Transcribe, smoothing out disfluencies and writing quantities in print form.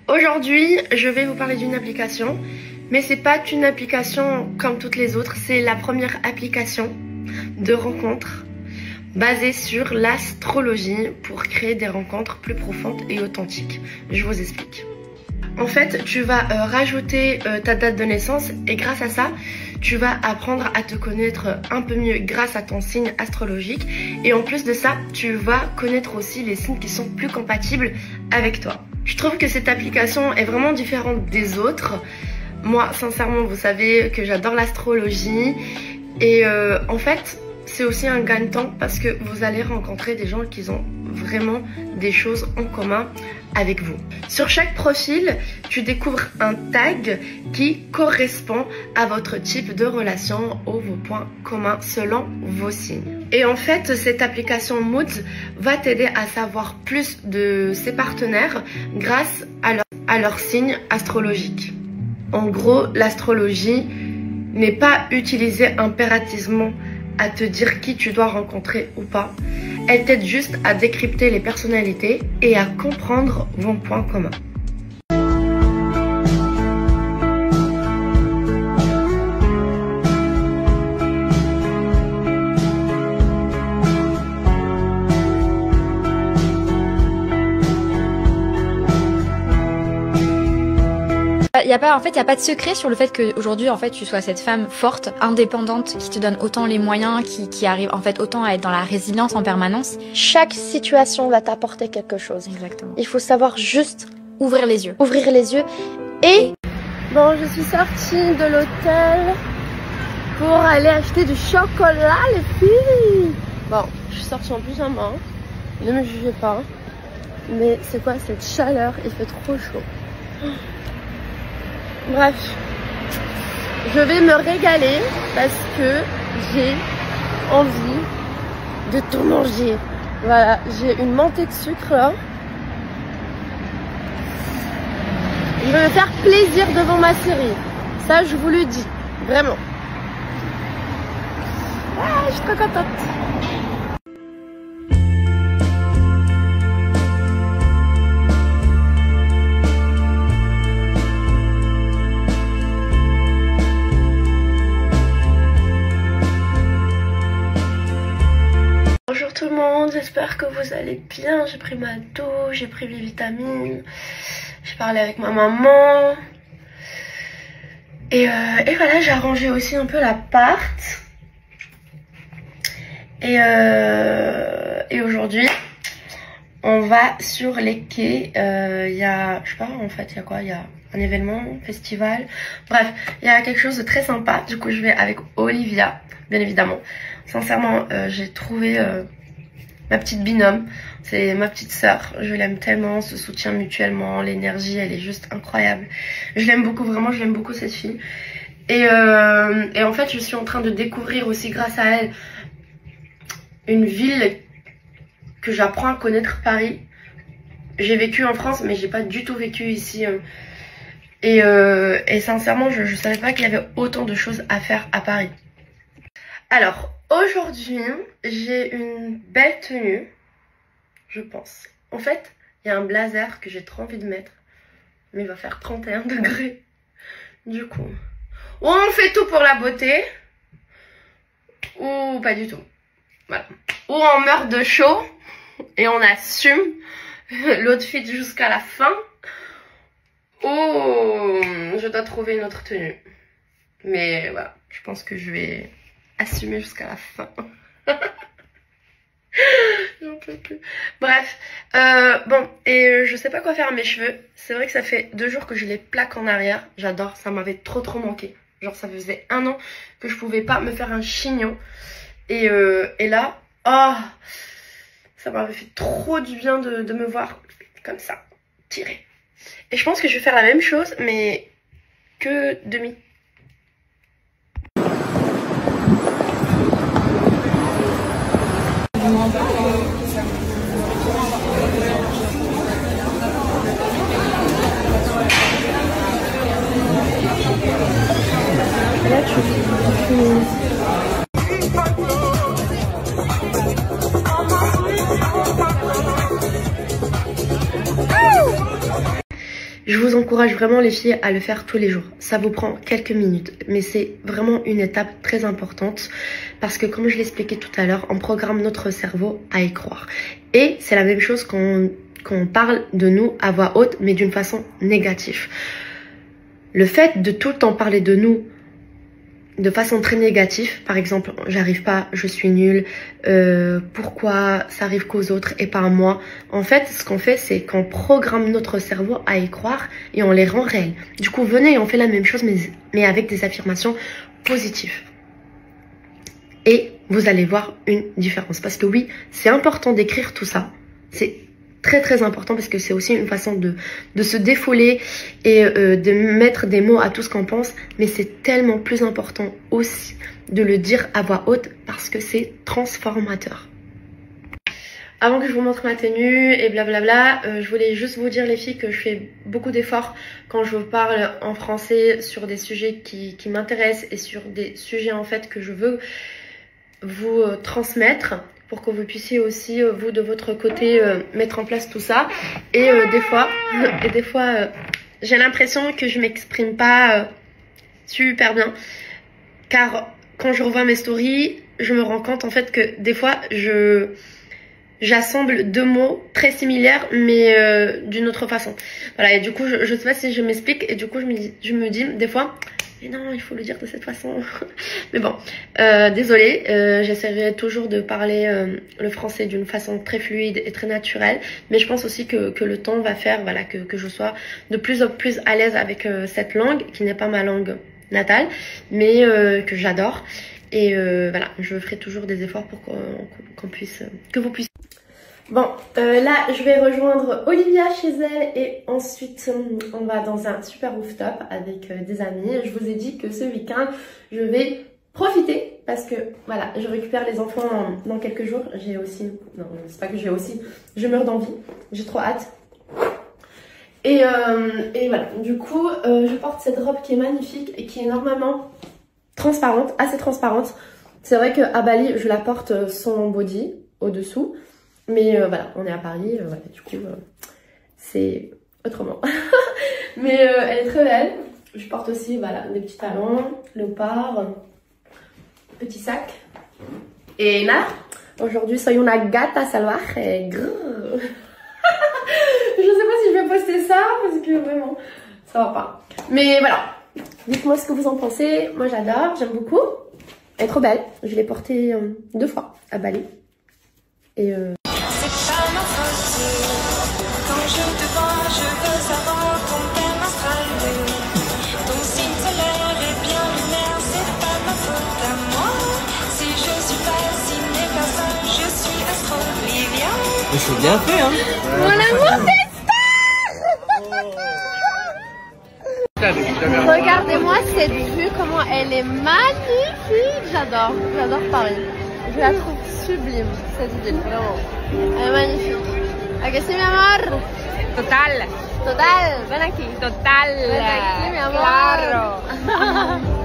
Aujourd'hui, je vais vous parler d'une application, mais c'est pas une application comme toutes les autres, c'est la première application de rencontre basée sur l'astrologie pour créer des rencontres plus profondes et authentiques. Je vous explique. En fait, tu vas rajouter ta date de naissance et grâce à ça, tu vas apprendre à te connaître un peu mieux grâce à ton signe astrologique. Et en plus de ça, tu vas connaître aussi les signes qui sont plus compatibles avec toi. Je trouve que cette application est vraiment différente des autres. Moi, sincèrement, vous savez que j'adore l'astrologie. Et en fait, c'est aussi un gagne-temps parce que vous allez rencontrer des gens qui ont vraiment des choses en commun avec vous. Sur chaque profil, tu découvres un tag qui correspond à votre type de relation ou vos points communs selon vos signes. Et en fait, cette application Moods va t'aider à savoir plus de ses partenaires grâce à leur signe astrologique. En gros, l'astrologie n'est pas utilisée impérativement à te dire qui tu dois rencontrer ou pas. Elle t'aide juste à décrypter les personnalités et à comprendre vos points communs. Il y a pas de secret sur le fait qu'aujourd'hui, en fait, tu sois cette femme forte, indépendante, qui te donne autant les moyens, qui arrive, en fait, autant à être dans la résilience en permanence. Chaque situation va t'apporter quelque chose. Exactement. Il faut savoir juste ouvrir les yeux. Ouvrir les yeux. Et bon, je suis sortie de l'hôtel pour aller acheter du chocolat, les filles. Bon, je suis sortie en pyjama. Ne me jugez pas. Mais c'est quoi cette chaleur? Il fait trop chaud. Bref, je vais me régaler parce que j'ai envie de tout manger. Voilà, j'ai une montée de sucre là. Je vais me faire plaisir devant ma série. Ça, je vous le dis, vraiment. Ah, je suis trop contente. Bonjour tout le monde, j'espère que vous allez bien. J'ai pris ma douche, j'ai pris mes vitamines, j'ai parlé avec ma maman. Et voilà, j'ai arrangé aussi un peu l'appart. Et aujourd'hui, on va sur les quais. Il y a, je sais pas, en fait, il y a quoi? Il y a un événement, un festival. Bref, il y a quelque chose de très sympa. Du coup, je vais avec Olivia, bien évidemment. Sincèrement, j'ai trouvé ma petite binôme. C'est ma petite sœur. Je l'aime tellement, on se soutient mutuellement. L'énergie, elle est juste incroyable. Je l'aime beaucoup, vraiment, je l'aime beaucoup cette fille. Et en fait, je suis en train de découvrir aussi grâce à elle une ville que j'apprends à connaître, Paris. J'ai vécu en France, mais j'ai pas du tout vécu ici. Et sincèrement, je savais pas qu'il y avait autant de choses à faire à Paris. Alors, aujourd'hui, j'ai une belle tenue, je pense. En fait, il y a un blazer que j'ai trop envie de mettre, mais il va faire 31 degrés. Du coup, ou on fait tout pour la beauté, ou pas du tout. Voilà. Ou on meurt de chaud et on assume l'outfit jusqu'à la fin, ou je dois trouver une autre tenue. Mais voilà, je pense que je vais assumer jusqu'à la fin. J'en peux plus. Bref, bon, et je sais pas quoi faire à mes cheveux. C'est vrai que ça fait 2 jours que je les plaque en arrière. J'adore, ça m'avait trop manqué. Genre ça faisait 1 an que je pouvais pas me faire un chignon. Et là, oh, ça m'avait fait trop du bien de me voir comme ça, tiré. Et je pense que je vais faire la même chose, mais que demi. Là, Je vous encourage vraiment les filles à le faire tous les jours. Ça vous prend quelques minutes, mais c'est vraiment une étape très importante parce que comme je l'expliquais tout à l'heure, on programme notre cerveau à y croire. Et c'est la même chose quand on parle de nous à voix haute, mais d'une façon négative. Le fait de tout le temps parler de nous de façon très négative, par exemple, j'arrive pas, je suis nulle, pourquoi ça arrive qu'aux autres et pas à moi. En fait, ce qu'on fait, c'est qu'on programme notre cerveau à y croire et on les rend réels. Du coup, venez et on fait la même chose, mais avec des affirmations positives. Et vous allez voir une différence. Parce que oui, c'est important d'écrire tout ça. C'est très très important parce que c'est aussi une façon de se défouler et de mettre des mots à tout ce qu'on pense, mais c'est tellement plus important aussi de le dire à voix haute parce que c'est transformateur. Avant que je vous montre ma tenue et blablabla, je voulais juste vous dire les filles que je fais beaucoup d'efforts quand je vous parle en français sur des sujets qui m'intéressent et sur des sujets en fait que je veux vous transmettre, pour que vous puissiez aussi, vous de votre côté, mettre en place tout ça. Et des fois, j'ai l'impression que je m'exprime pas super bien. Car quand je revois mes stories, je me rends compte en fait que des fois, j'assemble deux mots très similaires, mais d'une autre façon. Voilà, et du coup, je sais pas si je m'explique, et du coup, je me dis des fois... Mais non, il faut le dire de cette façon. Mais bon, désolée, j'essaierai toujours de parler le français d'une façon très fluide et très naturelle. Mais je pense aussi que le temps va faire voilà, que je sois de plus en plus à l'aise avec cette langue, qui n'est pas ma langue natale, mais que j'adore. Et voilà, je ferai toujours des efforts pour que vous puissiez. Bon, là, je vais rejoindre Olivia chez elle et ensuite, on va dans un super rooftop avec des amis. Je vous ai dit que ce week-end, je vais profiter parce que, voilà, je récupère les enfants dans quelques jours. J'ai aussi, non, c'est pas que j'ai aussi, je meurs d'envie. J'ai trop hâte. Et voilà, du coup, je porte cette robe qui est magnifique et qui est normalement transparente, assez transparente. C'est vrai qu'à Bali, je la porte sans body au-dessous. Mais voilà, on est à Paris, voilà, du coup, c'est autrement. Mais elle est très belle. Je porte aussi, voilà, des petits talons, léopard, petit sac. Et là, aujourd'hui, soy una gata salvaje. Je sais pas si je vais poster ça, parce que vraiment, ça va pas. Mais voilà, dites-moi ce que vous en pensez. Moi, j'adore, j'aime beaucoup. Elle est trop belle. Je l'ai portée 2 fois à Bali. Et c'est bien fait, hein. Mon amour, regardez-moi cette vue, comment elle est magnifique. J'adore Paris. Je la trouve sublime, cette ville, vraiment. Elle est magnifique. ¿A que sí, mi amor? Total. Total, ven aquí. Total. Ven aquí, mi amor. Claro.